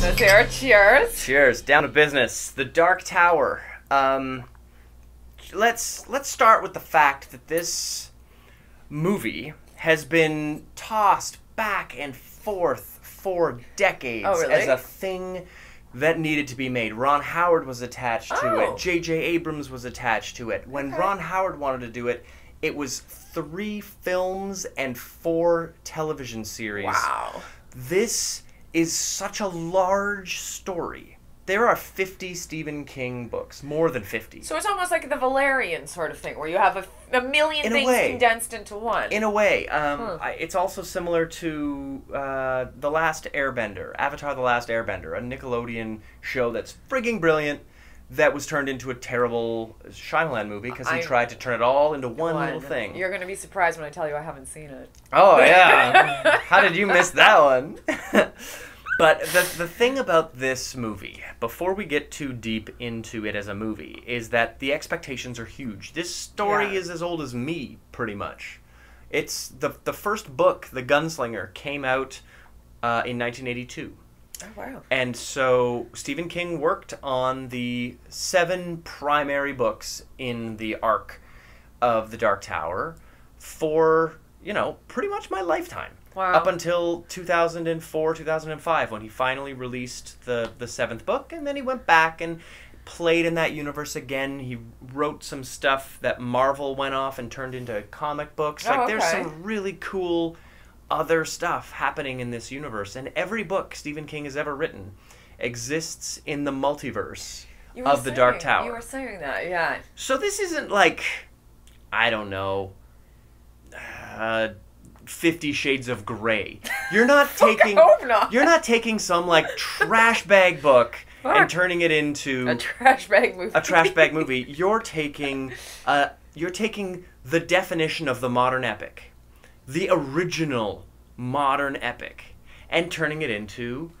business here. Cheers. Cheers. Down to business. The Dark Tower. Let's start with the fact that this movie has been tossed back and forth for decades as a thing that needed to be made. Ron Howard was attached to it. J.J. Abrams was attached to it. When Ron Howard wanted to do it, it was 3 films and 4 television series. Wow. This is such a large story. There are 50 Stephen King books, more than 50. So it's almost like the Valerian sort of thing, where you have a million things condensed into one. In a way. It's also similar to The Last Airbender, Avatar The Last Airbender, a Nickelodeon show that's frigging brilliant that was turned into a terrible Shyamalan movie because he tried to turn it all into one little thing. You're going to be surprised when I tell you I haven't seen it. Oh, yeah. How did you miss that one? But the thing about this movie, before we get too deep into it as a movie, is that the expectations are huge. This story is as old as me, pretty much. It's the first book, The Gunslinger, came out in 1982. Oh, wow. And so Stephen King worked on the 7 primary books in the arc of The Dark Tower for, pretty much my lifetime. Wow. Up until 2004, 2005, when he finally released the 7th book, and then he went back and played in that universe again. He wrote some stuff that Marvel went off and turned into comic books. There's some really cool other stuff happening in this universe, and every book Stephen King has ever written exists in the multiverse of the Dark Tower. You were saying that, yeah. So this isn't like, I don't know, 50 Shades of Grey. You're not taking You're not taking some like trash bag book and turning it into a trash bag movie. A trash bag movie. You're taking the definition of the modern epic, the original modern epic, and turning it into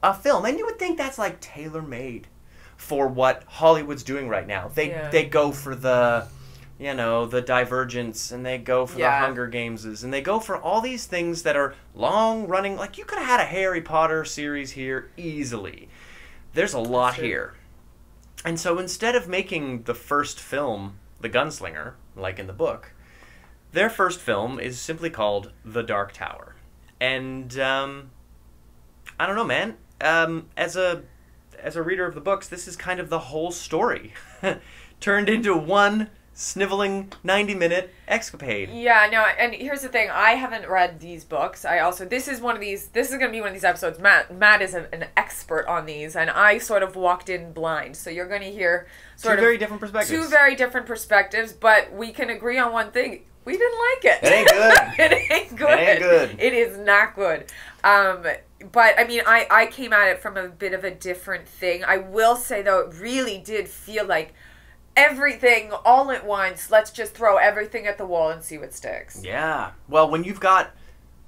a film. And you would think that's like tailor-made for what Hollywood's doing right now. They go for the the Divergence, and they go for the Hunger Gameses, and they go for all these things that are long-running. Like, you could have had a Harry Potter series here easily. There's a lot here. And so instead of making the first film The Gunslinger, like in the book, their first film is simply called The Dark Tower. And, I don't know, man. As a reader of the books, this is kind of the whole story turned into one sniveling 90-minute escapade. Yeah, no, and here's the thing. I haven't read these books. This is going to be one of these episodes. Matt is an expert on these, and I sort of walked in blind. So you're going to hear two very different perspectives, but we can agree on one thing. We didn't like it. It ain't good. It ain't good. It is not good. But, I mean, I came at it from a bit of a different thing. I will say, though, it really did feel like everything all at once. Let's just throw everything at the wall and see what sticks. Yeah. Well, when you've got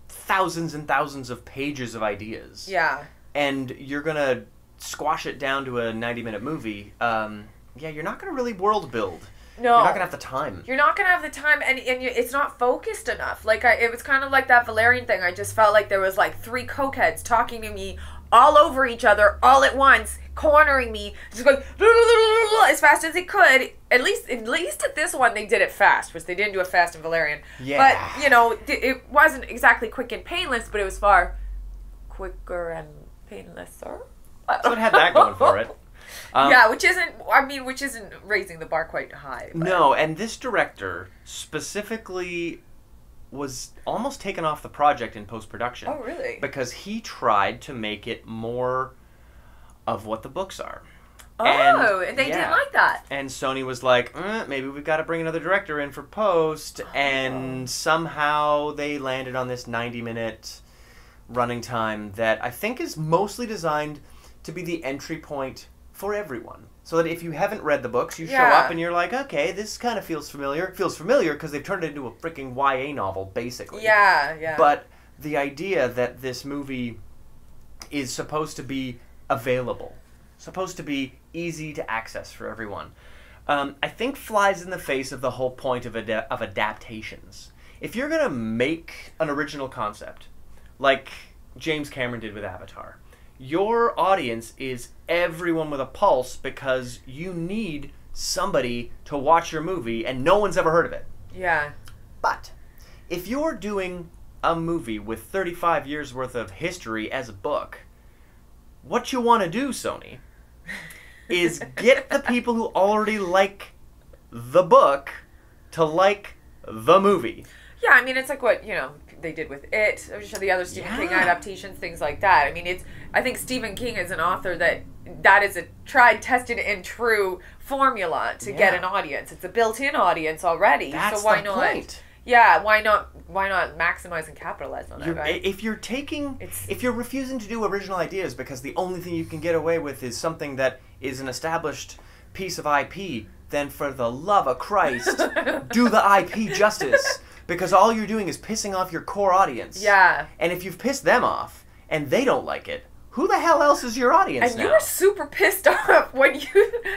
thousands and thousands of pages of ideas. Yeah. And you're going to squash it down to a 90-minute movie, you're not going to really world build. No. You're not going to have the time. You're not going to have the time, and it's not focused enough. Like, it was kind of like that Valerian thing. I just felt like there was, like, 3 cokeheads talking to me all over each other, all at once, cornering me, just going as fast as they could. At least at this one, they did it fast, which they didn't do it fast in Valerian. Yeah. But, it wasn't exactly quick and painless, but it was far quicker and painlesser. So it had that going for it. Which isn't raising the bar quite high. But. No, and this director specifically was almost taken off the project in post-production. Oh, really? Because he tried to make it more of what the books are. Oh, and they didn't like that. And Sony was like, maybe we've got to bring another director in for post. And somehow they landed on this 90-minute running time that I think is mostly designed to be the entry point for everyone. So that if you haven't read the books, you show up and you're like, okay, this kind of feels familiar. It feels familiar because they've turned it into a freaking YA novel, basically. Yeah. But the idea that this movie is supposed to be available, supposed to be easy to access for everyone, I think flies in the face of the whole point of adaptations. If you're going to make an original concept, like James Cameron did with Avatar, your audience is everyone with a pulse because you need somebody to watch your movie and no one's ever heard of it. Yeah. But if you're doing a movie with 35 years worth of history as a book, what you want to do, Sony, is get the people who already like the book to like the movie. Yeah, I mean, it's like what, they did with It, or the other Stephen King adaptations, things like that. I mean, I think Stephen King is an author that is a tried, tested, and true formula to get an audience. It's a built-in audience already. That's so why the not? point. Yeah, why not maximize and capitalize on that, right? If you're refusing to do original ideas because the only thing you can get away with is something that is an established piece of IP, then for the love of Christ, do the IP justice. Because all you're doing is pissing off your core audience. Yeah. And if you've pissed them off and they don't like it, who the hell else is your audience now? And you were super pissed off when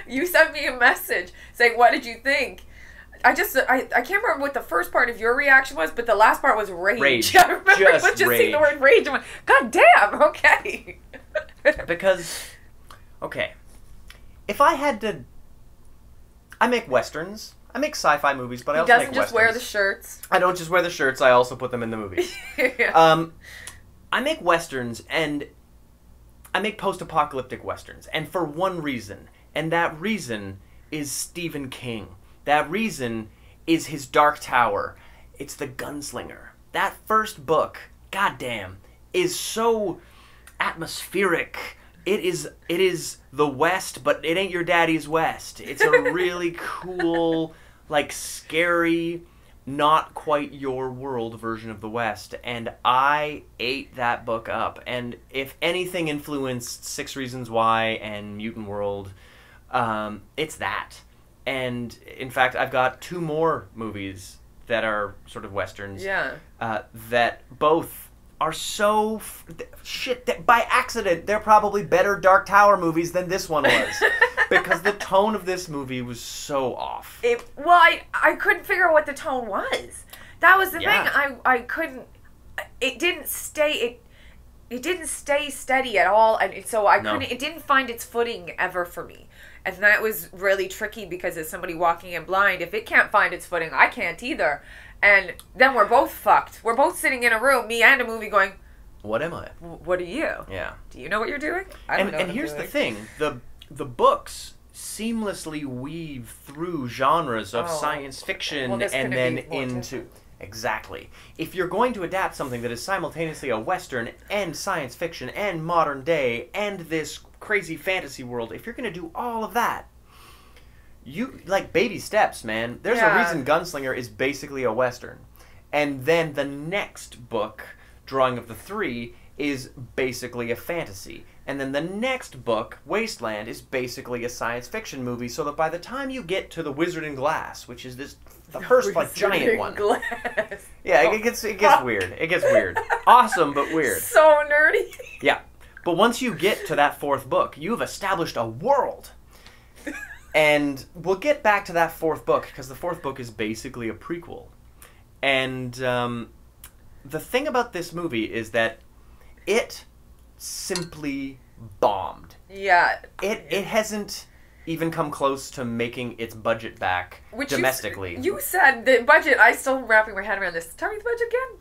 you sent me a message saying, what did you think? I can't remember what the first part of your reaction was, but the last part was rage. Rage. I remember Just seeing the word rage and went, God damn, okay. Because, okay, if I had to... I make westerns. I make sci-fi movies, but I also make westerns. He doesn't just wear the shirts. I don't just wear the shirts, I also put them in the movies. Yeah. I make westerns, and I make post-apocalyptic westerns, and for one reason, and that reason is Stephen King. That reason is his Dark Tower. It's The Gunslinger. That first book, goddamn, is so atmospheric. It is the West, but it ain't your daddy's West. It's a really cool, like, scary, not quite your world version of the West. And I ate that book up. And if anything influenced 6 Reasons Why and Mutant World, it's that. And, in fact, I've got 2 more movies that are sort of Westerns. Yeah. That both are so... shit, that by accident, they're probably better Dark Tower movies than this one was. Because the tone of this movie was so off. I couldn't figure out what the tone was. That was the thing. I couldn't... It didn't stay... It didn't stay steady at all, and so I couldn't... It didn't find its footing ever for me. And that was really tricky because as somebody walking in blind, if it can't find its footing, I can't either. And then we're both fucked. We're both sitting in a room, me and a movie, going, what am I? What are you? Yeah. Do you know what you're doing? I don't know and here's the thing. The books seamlessly weave through genres of science fiction and then into... Exactly. If you're going to adapt something that is simultaneously a Western and science fiction and modern day and this crazy fantasy world, if you're going to do all of that, you, like, baby steps, man. There's a reason Gunslinger is basically a Western. And then the next book, Drawing of the Three, is basically a fantasy. And then the next book, Wasteland, is basically a science fiction movie, so that by the time you get to The Wizard in Glass, which is the first, like, giant one. Glass. Yeah, it gets weird. It gets weird. Awesome, but weird. So nerdy. Yeah. But once you get to that 4th book, you've established a world. And we'll get back to that 4th book, because the 4th book is basically a prequel. And the thing about this movie is that it simply bombed. Yeah. It hasn't even come close to making its budget back domestically. You said the budget, I still wrapping my head around this. Tell me the budget again.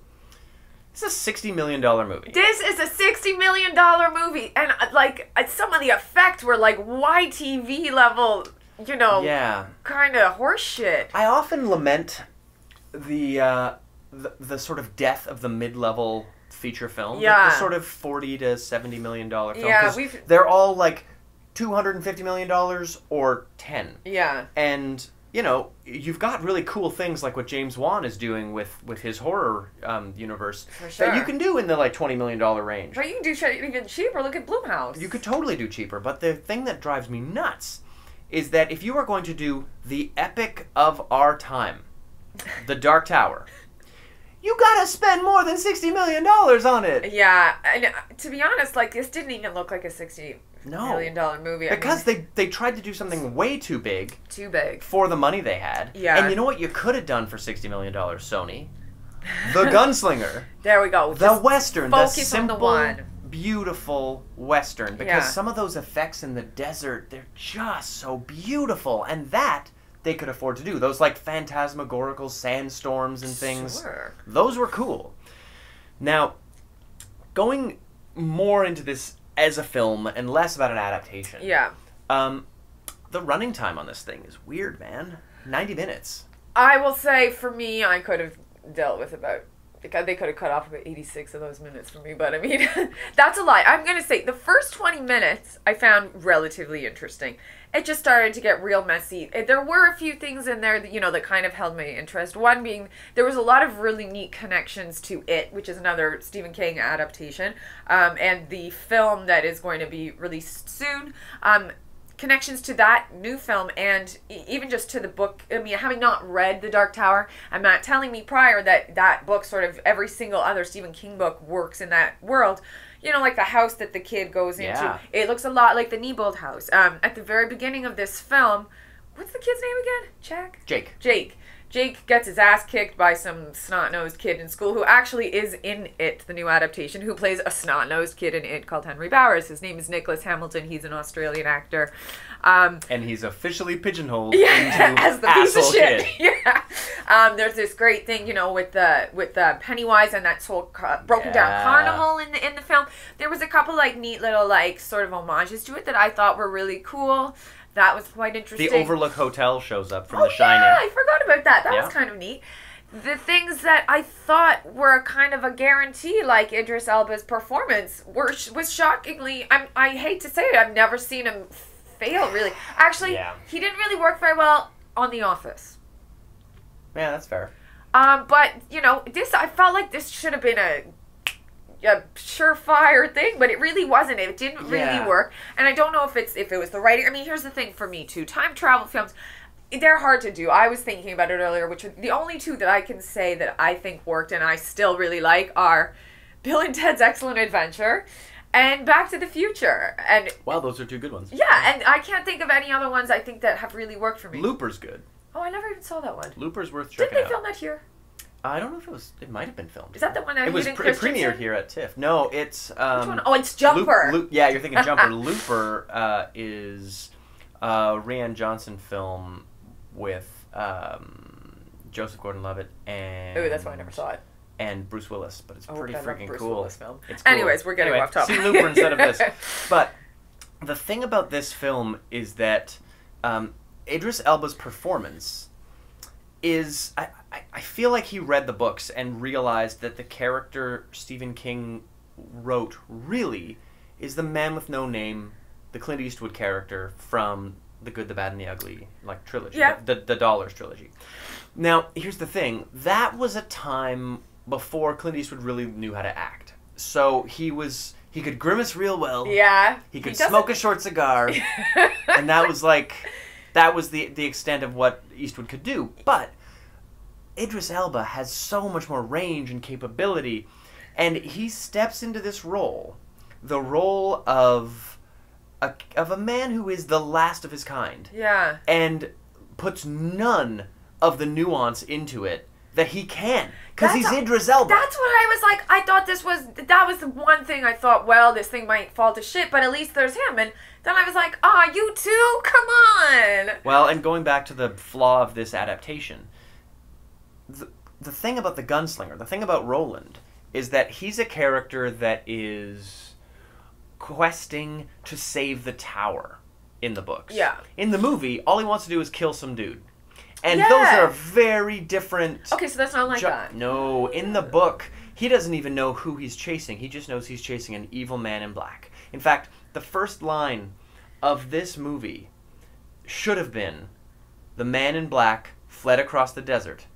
It's a $60 million movie. This is a $60 million movie. And, like, some of the effects were, like, YTV level, kind of horse shit. I often lament the sort of death of the mid-level feature film. Yeah. The sort of $40 to $70 million film. Yeah, they're all, like, $250 million or 10. Yeah. And... you've got really cool things like what James Wan is doing with his horror universe that you can do in the, like, $20 million range. But you can do shit even cheaper. Look at Blumhouse. You could totally do cheaper. But the thing that drives me nuts is that if you are going to do the epic of our time, The Dark Tower, you gotta spend more than $60 million on it. Yeah. And to be honest, like, this didn't even look like a $60 million movie. Because they tried to do something way too big. Too big. For the money they had. Yeah. And you know what you could have done for $60 million, Sony? The Gunslinger. There we go. The Western. Focus the simple, on the one. beautiful Western because Yeah. some of those effects in the desert, they're just so beautiful. And that they could afford to do. Those like phantasmagorical sandstorms and things. Sure. Those were cool. Now, going more into this as a film and less about an adaptation. Yeah. The running time on this thing is weird, man. 90 minutes. I will say, for me, I could have dealt with about... They could have cut off about 86 of those minutes for me, but I mean, that's a lie. I'm going to say the first 20 minutes I found relatively interesting. It just started to get real messy. There were a few things in there that, that kind of held my interest. One being, there was a lot of really neat connections to It, which is another Stephen King adaptation, and the film that is going to be released soon. Connections to that new film and even just to the book. I mean, having not read The Dark Tower, and Matt telling me prior that that book, sort of every single other Stephen King book, works in that world. Like the house that the kid goes into. Yeah. It looks a lot like the Neibold house. At the very beginning of this film, what's the kid's name again? Jake. Jake gets his ass kicked by some snot-nosed kid in school who actually is in It, the new adaptation, who plays a snot-nosed kid in It called Henry Bowers. His name is Nicholas Hamilton. He's an Australian actor. And he's officially pigeonholed into as the piece of shit. Kid. Yeah. There's this great thing, with the Pennywise and that whole broken down carnival in the film. There was a couple neat little sort of homages to it that I thought were really cool. That was quite interesting. The Overlook Hotel shows up from The Shining. Yeah, I forgot about that. That was kind of neat. The things that I thought were kind of a guarantee, like Idris Elba's performance, was shockingly... I hate to say it, I've never seen him fail, really. Actually, he didn't really work very well on The Office. Yeah, that's fair. But, I felt like this should have been a surefire thing, but it really wasn't. It didn't really work, and I don't know if it was the writing. I mean, here's the thing for me too: time travel films, they're hard to do. I was thinking about it earlier, which are the only two that I can say that I think worked and I still really like are Bill and Ted's Excellent Adventure and Back to the Future. And wow, those are two good ones. Yeah, and I can't think of any other ones I think that have really worked for me. Looper's good. Oh, I never even saw that one. Looper's worth checking out. Didn't they film that here? I don't know if it was. It might have been filmed. Is that the one that it was? It premiered here at TIFF. No, it's. Which one? Oh, it's Jumper. Yeah, you're thinking Jumper. Looper is a Rian Johnson film with Joseph Gordon-Levitt and. Oh, that's why I never saw it. And Bruce Willis, but it's pretty freaking Bruce cool. Willis film. It's cool. Anyways, we're getting off topic. See Looper instead of this. But the thing about this film is that Idris Elba's performance is... I feel like he read the books and realized that the character Stephen King wrote really is the man with no name, the Clint Eastwood character from The Good, the Bad, and the Ugly trilogy. Yeah. The Dollars trilogy. Now, here's the thing. That was a time before Clint Eastwood really knew how to act. So he could grimace real well. Yeah. He could smoke a short cigar. And that was the extent of what Eastwood could do. But Idris Elba has so much more range and capability, and he steps into this role, the role of a man who is the last of his kind. Yeah. And puts none of the nuance into it that he can, because he's Idris Elba. That's what I was like. I thought that was the one thing I thought, well, this thing might fall to shit, but at least there's him. And then I was like, you too? Come on! Well, and going back to the flaw of this adaptation, the thing about the gunslinger, the thing about Roland, is that he's a character that is questing to save the tower in the books. Yeah. In the movie, all he wants to do is kill some dude. And those are very different... Okay, so that's not like that. No, in the book, he doesn't even know who he's chasing. He just knows he's chasing an evil man in black. In fact, the first line of this movie should have been, "The man in black fled across the desert,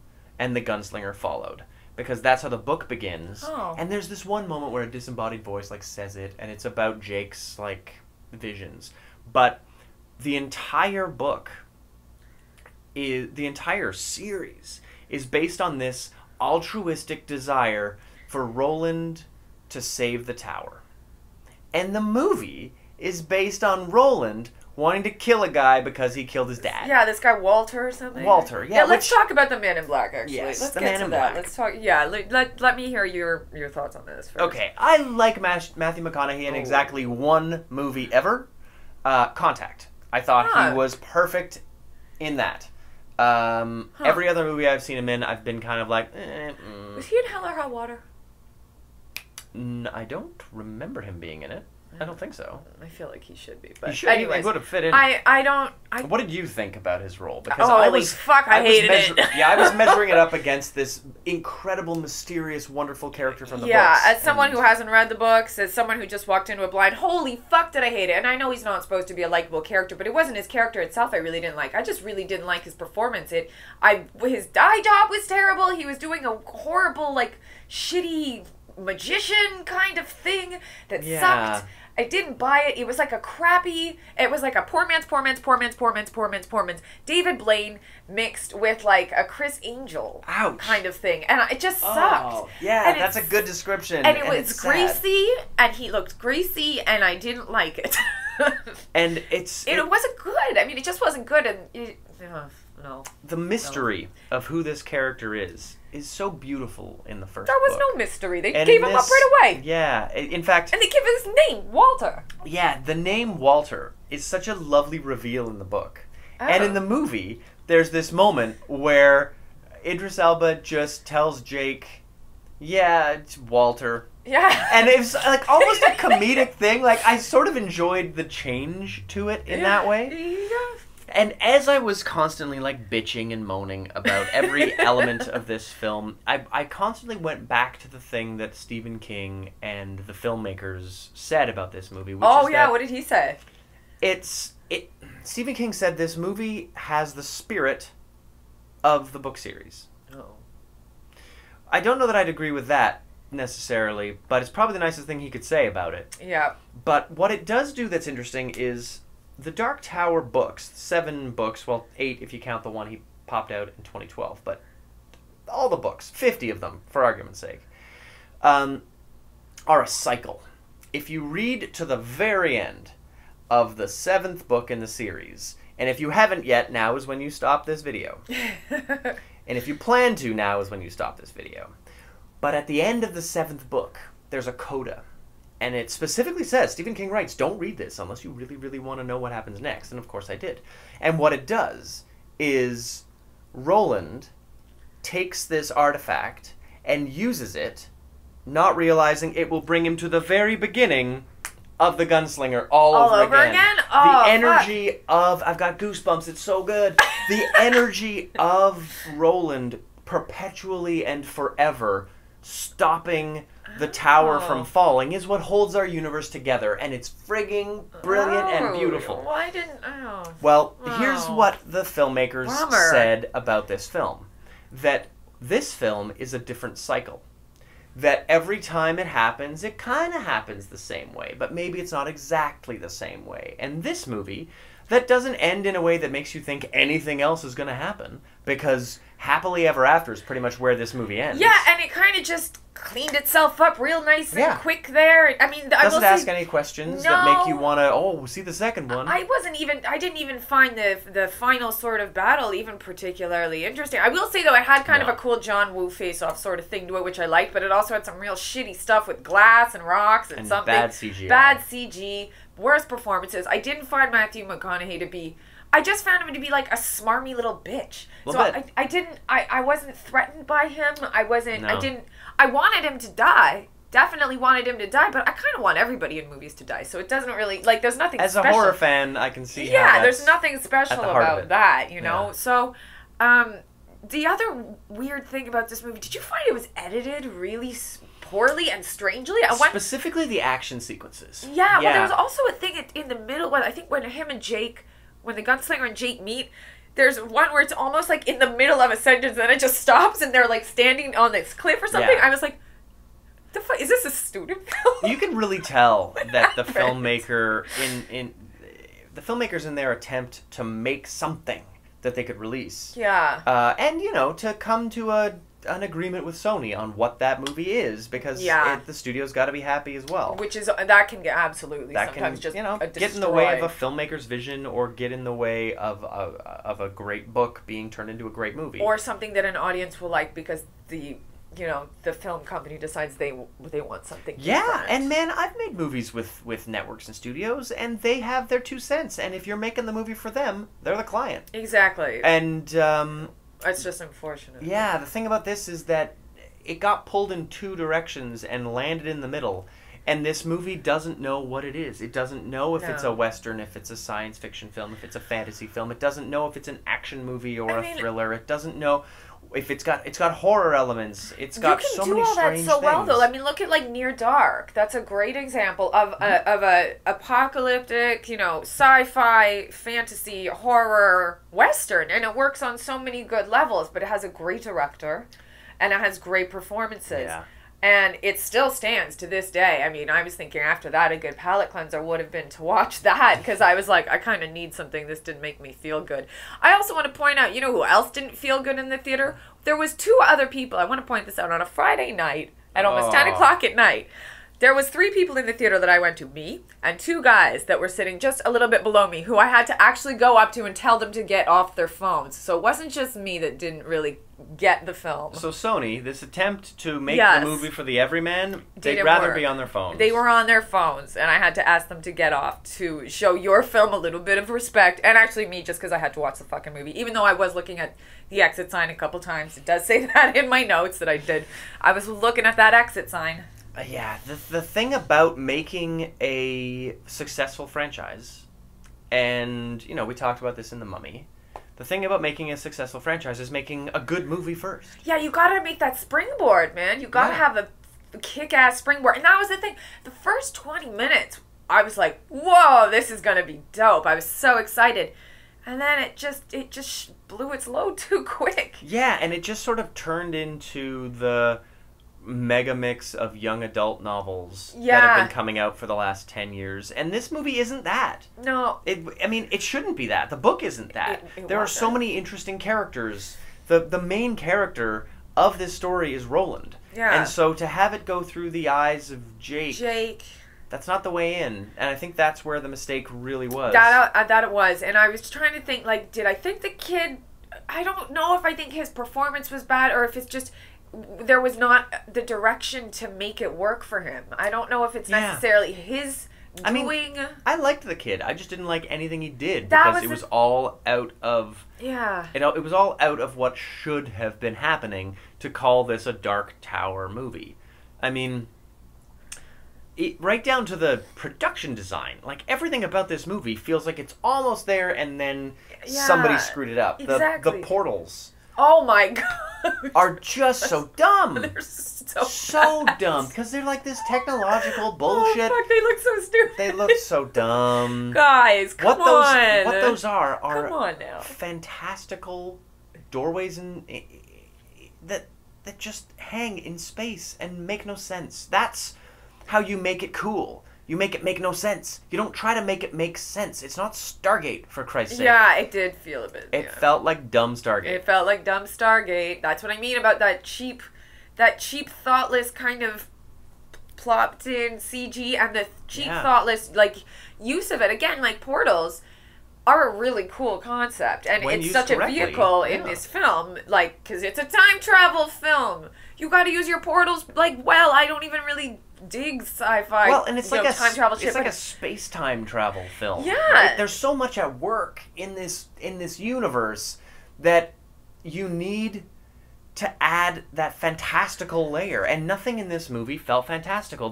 and the gunslinger followed," because that's how the book begins. Oh. And there's this one moment where a disembodied voice says it, and it's about Jake's visions. But the entire book the entire series is based on this altruistic desire for Roland to save the tower. And the movie is based on Roland wanting to kill a guy because he killed his dad. Yeah, this guy Walter or something. Walter, yeah. Let's talk about the Man in Black. Actually, Yes, let's the get Man to in that. Black. Let's talk. Yeah, let me hear your thoughts on this first. Okay, I like Matthew McConaughey in exactly one movie ever, Contact. I thought he was perfect in that. Every other movie I've seen him in, I've been kind of like, Was he in Hell or High Water? I don't remember him being in it. I don't think so. I feel like he should be, but he should. Anyways, he would have fit in. I don't. What did you think about his role? Because holy fuck, I hated it. Yeah, I was measuring it up against this incredible, mysterious, wonderful character from the books. Yeah, as someone who hasn't read the books, as someone who just walked into it blind, holy fuck did I hate it. And I know he's not supposed to be a likable character, but it wasn't his character itself I really didn't like. I just really didn't like his performance. His dye job was terrible. He was doing a horrible, like, shitty magician kind of thing that sucked. I didn't buy it. It was like a poor man's David Blaine mixed with like a Chris Angel kind of thing. And it just sucked. Yeah, and that's a good description. And it was greasy, and he looked greasy, and I didn't like it. And it wasn't good. I mean, it just wasn't good. And no. The mystery of who this character is so beautiful in the first book. There was no mystery. They gave him up right away. Yeah, in fact... And they give his name, Walter. Yeah, the name Walter is such a lovely reveal in the book. And in the movie, there's this moment where Idris Elba just tells Jake, yeah, it's Walter. Yeah. And it's like almost a comedic thing. Like, I sort of enjoyed the change to it in that way. Yeah. And as I was constantly, like, bitching and moaning about every element of this film, I constantly went back to the thing that Stephen King and the filmmakers said about this movie. Which is what did he say? Stephen King said this movie has the spirit of the book series. Oh. I don't know that I'd agree with that, necessarily, but it's probably the nicest thing he could say about it. Yeah. But what it does do that's interesting is... The Dark Tower books, 7 books, well, 8 if you count the one he popped out in 2012, but all the books, 50 of them, for argument's sake, are a cycle. If you read to the very end of the 7th book in the series, and if you haven't yet, now is when you stop this video. And if you plan to, now is when you stop this video. But at the end of the 7th book, there's a coda. And it specifically says, Stephen King writes, don't read this unless you really, really want to know what happens next. And of course I did. And what it does is Roland takes this artifact and uses it, not realizing it will bring him to the very beginning of the Gunslinger all over again. Oh, the energy of... I've got goosebumps. It's so good. The energy of Roland perpetually and forever stopping the tower from falling is what holds our universe together, and it's frigging brilliant and beautiful. Why didn't... Well, here's what the filmmakers said about this film. That this film is a different cycle. That every time it happens, it kind of happens the same way, but maybe it's not exactly the same way. And this movie, that doesn't end in a way that makes you think anything else is going to happen, because happily ever after is pretty much where this movie ends. Yeah, and it kind of just cleaned itself up real nice and quick there. I mean, I doesn't ask any questions that make you want to, see the second one. I didn't even find the final sort of battle even particularly interesting. I will say, though, it had kind of a cool John Woo face-off sort of thing to it, which I liked, but it also had some real shitty stuff with glass and rocks and something. Bad CGI. Bad CG. Worst performances. I didn't find Matthew McConaughey to be... I just found him to be like a smarmy little bitch. I wasn't threatened by him. I wanted him to die. Definitely wanted him to die, but I kind of want everybody in movies to die. So it doesn't really, like, there's nothing special. As a horror fan, I can see how there's nothing special about that, you know? Yeah. So, the other weird thing about this movie, did you find it was edited really poorly and strangely? Specifically the action sequences. Yeah, well, there was also a thing in the middle, I think when him and Jake... When the gunslinger and Jake meet, there's one where it's almost like in the middle of a sentence, and then it just stops, and they're like standing on this cliff or something. I was like, "The fuck is this a student film?" You can really tell that the filmmaker the filmmakers in their attempt to make something that they could release. Yeah. And to come to a an agreement with Sony on what that movie is, because the studio's got to be happy as well. Which is, that can get absolutely that sometimes can, just you know, get in the way of a filmmaker's vision, or get in the way of a great book being turned into a great movie, or something that an audience will like because the film company decides they want something different. And man, I've made movies with networks and studios, and they have their 2 cents, and if you're making the movie for them, they're the client. Exactly. And it's just unfortunate. Yeah, the thing about this is that it got pulled in 2 directions and landed in the middle. And this movie doesn't know what it is. It doesn't know if it's a Western, if it's a science fiction film, if it's a fantasy film. It doesn't know if it's an action movie or a thriller. It doesn't know if it's got horror elements. It's got so many strange things. You can do all that so well, though. I mean, look at like Near Dark. That's a great example of a apocalyptic, sci-fi, fantasy, horror Western, and it works on so many good levels. But it has a great director, and it has great performances. Yeah. And it still stands to this day. I mean, I was thinking after that, a good palate cleanser would have been to watch that, because I was like, I kind of need something. This didn't make me feel good. I also want to point out, you know who else didn't feel good in the theater? There was 2 other people. I want to point this out. On a Friday night at almost 10 o'clock at night, there was 3 people in the theater that I went to, me and 2 guys that were sitting just a little bit below me, who I had to actually go up to and tell them to get off their phones. So it wasn't just me that didn't really get the film. So Sony, this attempt to make the movie for the everyman, they'd rather be on their phones. They were on their phones, and I had to ask them to get off to show your film a little bit of respect, and actually me, just because I had to watch the fucking movie. Even though I was looking at the exit sign a couple times. It does say that in my notes that I did. I was looking at that exit sign. Yeah, the thing about making a successful franchise, and, we talked about this in The Mummy, the thing about making a successful franchise is making a good movie first. Yeah, you gotta make that springboard, man. You gotta have a kick-ass springboard. And that was the thing. The first 20 minutes, I was like, whoa, this is gonna be dope. I was so excited. And then it just blew its load too quick. Yeah, and it just sort of turned into the mega mix of young adult novels that have been coming out for the last 10 years, and this movie isn't that. No. It shouldn't be that. The book isn't that. There are so many interesting characters. The main character of this story is Roland. Yeah. And so to have it go through the eyes of Jake, that's not the way in, and I think that's where the mistake really was. That it was, and I was trying to think, like, did I think the kid, I don't know if I think his performance was bad, or if it's just there was not the direction to make it work for him. I don't know if it's necessarily his doing. I mean, I liked the kid. I just didn't like anything he did, because it was all out of... Yeah. It was all out of what should have been happening to call this a Dark Tower movie. I mean, right down to the production design. Like, everything about this movie feels like it's almost there, and then somebody screwed it up. Exactly. The portals... Oh my god. Are just so dumb. They're so dumb. Because they're like this technological bullshit. Oh fuck, they look so stupid. They look so dumb. Guys, come on. What those are come on now. Fantastical doorways that just hang in space and make no sense. That's how you make it cool. You make it make no sense. You don't try to make it make sense. It's not Stargate, for Christ's sake. Yeah, it did feel a bit. It felt like dumb Stargate. It felt like dumb Stargate. That's what I mean about that cheap, thoughtless kind of plopped in CG, and the cheap, thoughtless, like, use of it. Again, like, portals are a really cool concept, and it's such a vehicle in this film, like, because it's a time travel film. You got to use your portals, like, well, I don't even really dig sci-fi. Well, and it's like time travel shit. It's like a space-time travel film. Yeah, right? There's so much at work in this universe that you need to add that fantastical layer, and nothing in this movie felt fantastical.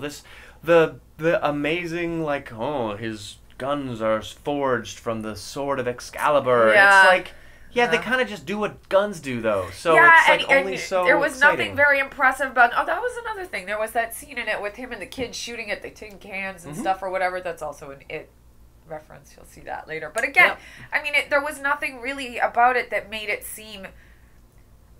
The amazing, like, his guns are forged from the sword of Excalibur. Yeah. It's like, they kind of just do what guns do, though. So it's like only so there was exciting. Nothing very impressive about. Oh, that was another thing. There was that scene in it with him and the kids shooting at the tin cans and stuff or whatever. That's also an It reference. You'll see that later. But again, I mean, there was nothing really about it that made it seem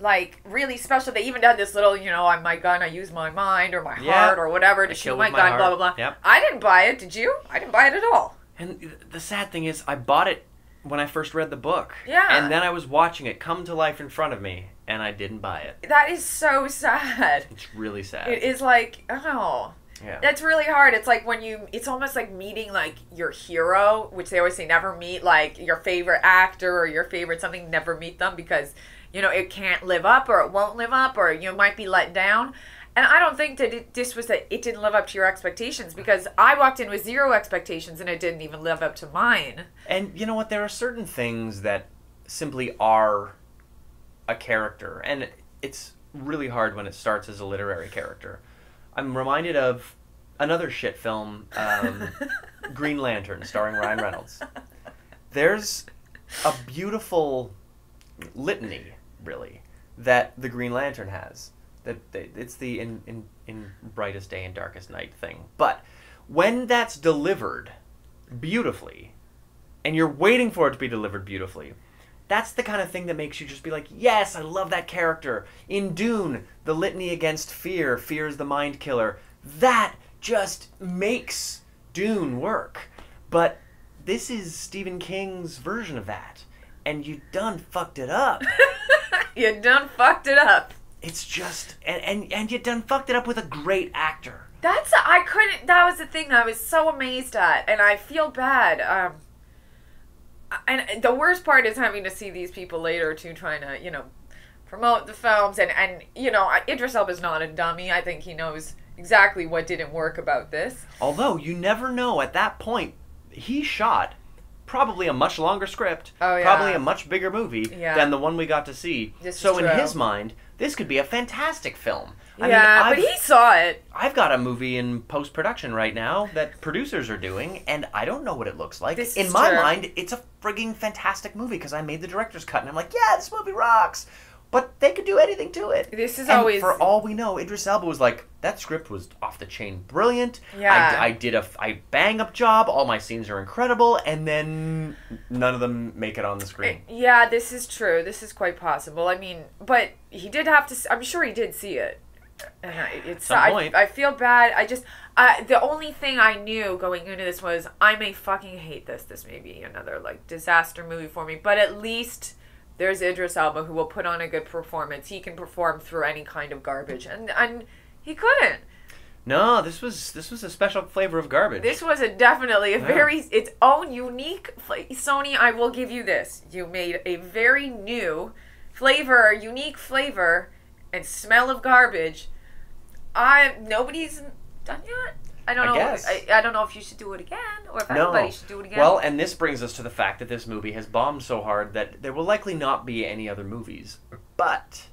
like really special. They even had this little, I'm my gun, I use my mind or my heart or whatever to shoot my gun, blah, blah, blah. Yep. I didn't buy it. Did you? I didn't buy it at all. And the sad thing is, I bought it when I first read the book. Yeah. And then I was watching it come to life in front of me. and I didn't buy it. That is so sad. It's really sad. It is like, oh. Yeah. That's really hard. It's like it's almost like meeting like your hero, which they always say never meet like your favorite actor or your favorite something, never meet them because, you know, it can't live up or it won't live up or you might be let down. And I don't think that it didn't live up to your expectations because I walked in with 0 expectations and it didn't even live up to mine. And you know what? There are certain things that simply are a character, and it's really hard when it starts as a literary character. I'm reminded of another shit film, Green Lantern, starring Ryan Reynolds. There's a beautiful litany, really, that the Green Lantern has. It's the in brightest day and darkest night thing. But when that's delivered beautifully, and you're waiting for it to be delivered beautifully, that's the kind of thing that makes you just be like, yes, I love that character. In Dune, the litany against fear, fear is the mind killer. That just makes Dune work. But this is Stephen King's version of that. And you done fucked it up. You done fucked it up. It's just, and you done fucked it up with a great actor. That was the thing I was so amazed at. And I feel bad. And the worst part is having to see these people later too, trying to, you know, promote the films. And you know, Idris Elba's not a dummy. I think he knows exactly what didn't work about this. Although, you never know. At that point, he shot probably a much longer script, probably a much bigger movie than the one we got to see. So in his mind, this could be a fantastic film. I mean, but he saw it. I've got a movie in post-production right now that producers are doing, and I don't know what it looks like. In my mind, it's a frigging fantastic movie because I made the director's cut, and I'm like, yeah, this movie rocks. But they could do anything to it. This is and for all we know, Idris Elba was like, that script was off the chain brilliant. Yeah. I did a bang-up job. All my scenes are incredible. And then none of them make it on the screen. Yeah, this is true. This is quite possible. I mean, but he did have to... I'm sure he did see it. And I feel bad. The only thing I knew going into this was, I may fucking hate this. This may be another, like, disaster movie for me. But at least... there's Idris Elba who will put on a good performance. He can perform through any kind of garbage, and he couldn't. No, this was a special flavor of garbage. This was definitely its own unique Sony. I will give you this. You made a very new flavor, unique flavor, and smell of garbage. Nobody's done yet. I don't know. I don't know if you should do it again or if everybody should do it again. Well, and this brings us to the fact that this movie has bombed so hard that there will likely not be any other movies. But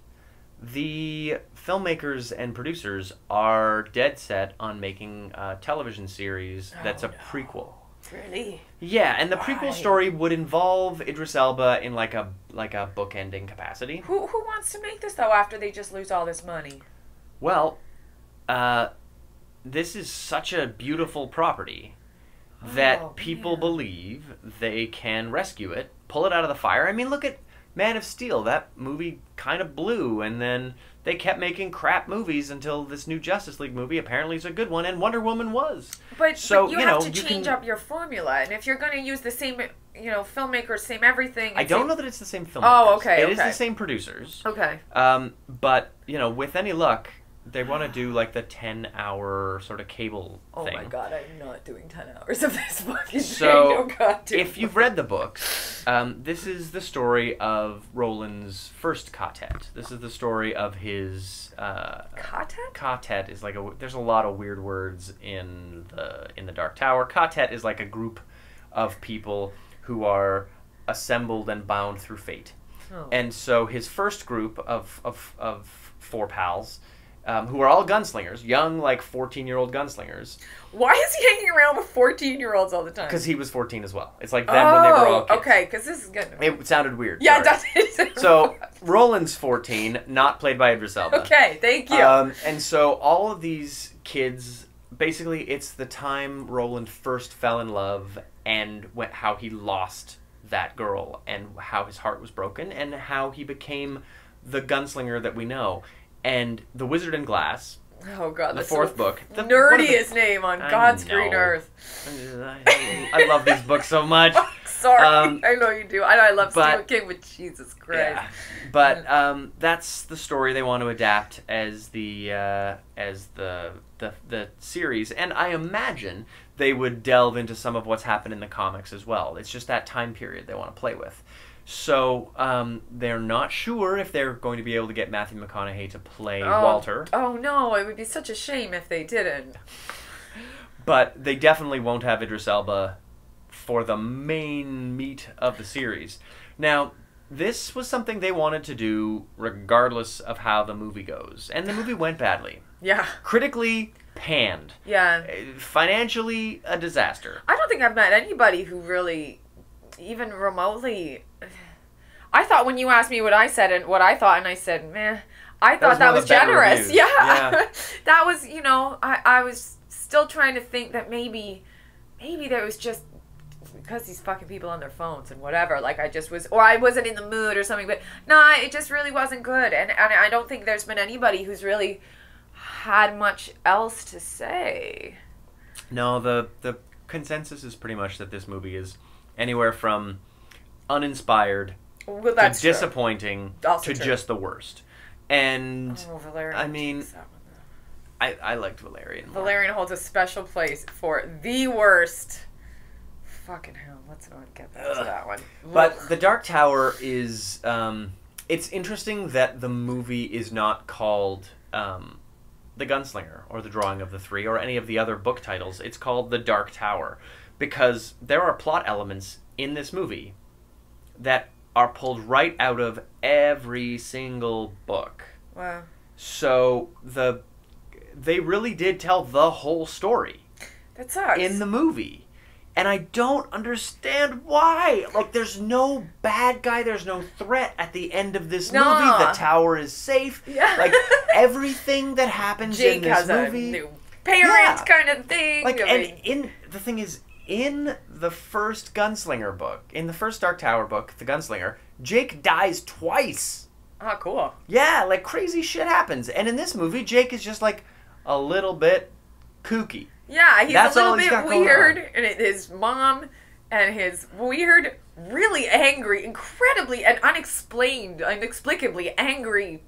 the filmmakers and producers are dead set on making a television series that's a prequel. Really? Yeah, and the prequel story would involve Idris Elba in like a bookending capacity. Who wants to make this though after they just lose all this money? Well, this is such a beautiful property that people believe they can rescue it, pull it out of the fire. I mean, look at Man of Steel. That movie kind of blew, and then they kept making crap movies until this new Justice League movie apparently is a good one, and Wonder Woman was. But you have to change up your formula, and if you're going to use the same, filmmakers, same everything... I don't know that it's the same filmmakers. Oh, okay, It is the same producers. Okay. But, with any luck... they want to do like the 10-hour sort of cable thing. Oh my god, I'm not doing 10 hours of this fucking thing. So, if you've read the books, this is the story of Roland's first quartet. This is the story of his... quartet? Quartet is like there's a lot of weird words in the Dark Tower. Quartet is like a group of people who are assembled and bound through fate. Oh. And so his first group of 4 pals... who are all gunslingers, young, like, 14-year-old gunslingers. Why is he hanging around with 14-year-olds all the time? Because he was 14 as well. It's like them when they were all kids. Okay, because this is good. It sounded weird. Yeah, it does. So, Roland's 14, not played by Idris Elba. Okay, thank you. And so, all of these kids, basically, it's the time Roland first fell in love and how he lost that girl and how his heart was broken and how he became the gunslinger that we know. And The Wizard in Glass, oh god, the 4th book, the nerdiest name on God's green earth. I love these books so much. Sorry, I know you do. I know I love but- Stephen King, but Jesus Christ. Yeah, but that's the story they want to adapt as the series, and I imagine they would delve into some of what's happened in the comics as well. It's just that time period they want to play with. So they're not sure if they're going to be able to get Matthew McConaughey to play Walter. Oh no, it would be such a shame if they didn't. But they definitely won't have Idris Elba for the main meat of the series. Now, this was something they wanted to do regardless of how the movie goes. And the movie went badly. Yeah. Critically panned. Yeah. Financially a disaster. I don't think I've met anybody who really, even remotely... I thought when you asked me what I said and what I thought, and I said, meh, I thought that was generous. Reviews. Yeah. That was, I was still trying to think that maybe there was just because these fucking people on their phones and whatever, like I just was, or I wasn't in the mood or something, but nah, it just really wasn't good. And I don't think there's been anybody who's really had much else to say. No, the consensus is pretty much that this movie is anywhere from uninspired to disappointing to just the worst. And Valerian, I mean, I liked Valerian more. Valerian holds a special place for the worst. Fucking hell, let's not get back to that one. But The Dark Tower is, it's interesting that the movie is not called The Gunslinger or The Drawing of the Three or any of the other book titles. It's called The Dark Tower because there are plot elements in this movie that are pulled right out of every single book. Wow. So they really did tell the whole story. That sucks. In the movie. And I don't understand why. Like, there's no bad guy, there's no threat at the end of this movie. The tower is safe. Yeah. Like, everything that happens Jake in this has movie... a new parent kind of thing. Like, the thing is, in the first Gunslinger book, in the first Dark Tower book, The Gunslinger, Jake dies twice. Oh, cool. Yeah, like, crazy shit happens. And in this movie, Jake is just, like, a little bit kooky. Yeah, he's That's a little all he's bit got going weird, on. and his mom and his weird, really angry, incredibly and inexplicably angry,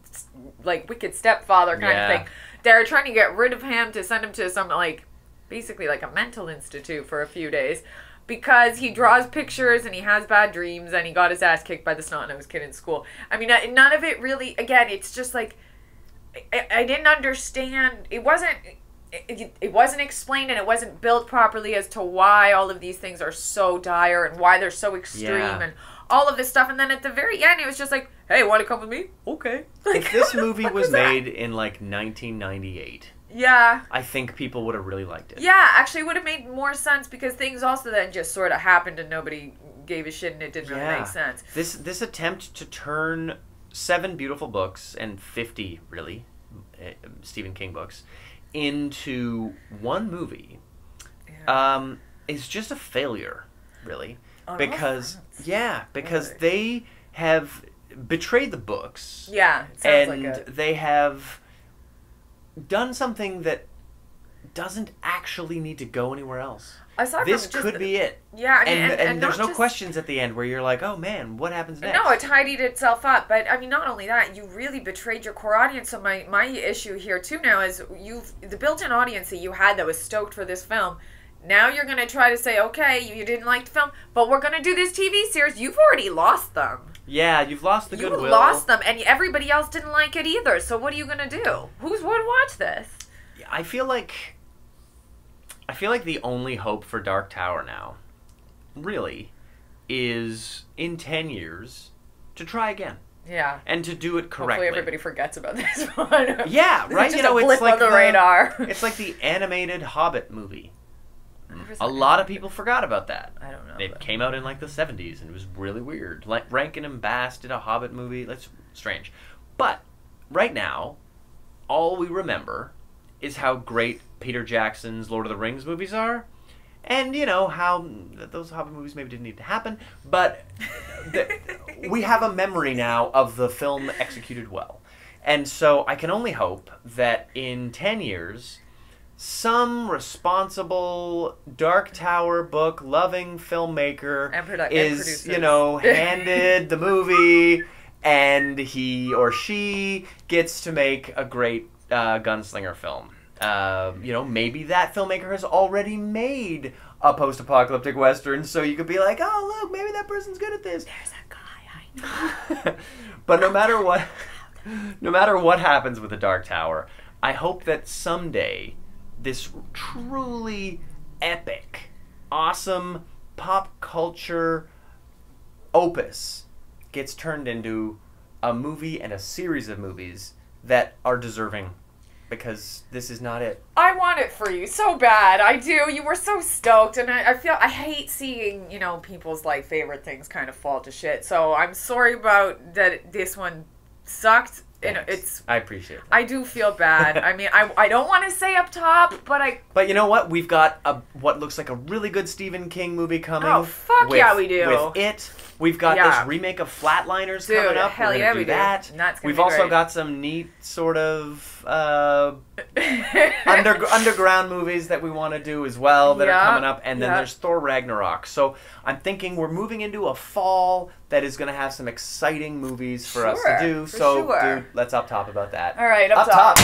like, wicked stepfather kind of thing. They're trying to get rid of him to send him to some, like, basically like a mental institute for a few days because he draws pictures and he has bad dreams and he got his ass kicked by the snot-nosed kid in school. I mean, none of it really, again, it's just like, I didn't understand. It wasn't explained and it wasn't built properly as to why all of these things are so dire and why they're so extreme and all of this stuff. And then at the very end, it was just like, hey, want to come with me? Okay. Like, if this movie was made in, like, 1998... Yeah. I think people would have really liked it. Yeah, actually it would have made more sense because things also then just sort of happened and nobody gave a shit and it didn't really make sense. This attempt to turn 7 beautiful books and 50, really, Stephen King books, into one movie is just a failure, really. Because they have betrayed the books. Yeah, it sounds like it. And they have done something that doesn't actually need to go anywhere else. This could be it. Yeah, I mean, and there's no questions at the end where you're like, oh man, what happens next? No, it tidied itself up. But I mean, not only that, you really betrayed your core audience. So my issue here too now is the built-in audience that you had that was stoked for this film. Now you're gonna try to say, okay, you didn't like the film, but we're gonna do this TV series. You've already lost them. Yeah, you've lost the goodwill. You lost them, and everybody else didn't like it either. So what are you gonna do? Who's going to watch this? I feel like the only hope for Dark Tower now, really, is in 10 years to try again. Yeah. And to do it correctly. Hopefully everybody forgets about this one. Yeah, right. Just a blip on the radar. It's like the animated Hobbit movie. A lot of people forgot about that. I don't know. It came out in like the 70s and it was really weird. Like Rankin and Bass did a Hobbit movie. That's strange. But right now, all we remember is how great Peter Jackson's Lord of the Rings movies are. And, you know, how those Hobbit movies maybe didn't need to happen. But we have a memory now of the film executed well. And so I can only hope that in 10 years, some responsible Dark Tower book loving filmmaker is, you know, handed the movie, and he or she gets to make a great gunslinger film. You know, maybe that filmmaker has already made a post-apocalyptic western, so you could be like, oh, look, maybe that person's good at this. There's a guy I know. But no matter what happens with the Dark Tower, I hope that someday this truly epic, awesome pop culture opus gets turned into a movie and a series of movies that are deserving, because this is not it. I want it for you so bad. I do. You were so stoked, and I hate seeing, you know, people's like favorite things kind of fall to shit. So I'm sorry about that. This one sucked. Thanks. I appreciate that. I do feel bad. I mean, I don't want to say up top, but But you know what? We've got what looks like a really good Stephen King movie coming. Oh, fuck yeah, we do. With It. We've got this remake of Flatliners coming up. Hell We're yeah, gonna do that. We've also got some neat sort of underground movies that we want to do as well that are coming up. And then there's Thor Ragnarok. So I'm thinking we're moving into a fall that is going to have some exciting movies for us to do. So, dude, let's up top about that. All right, up top.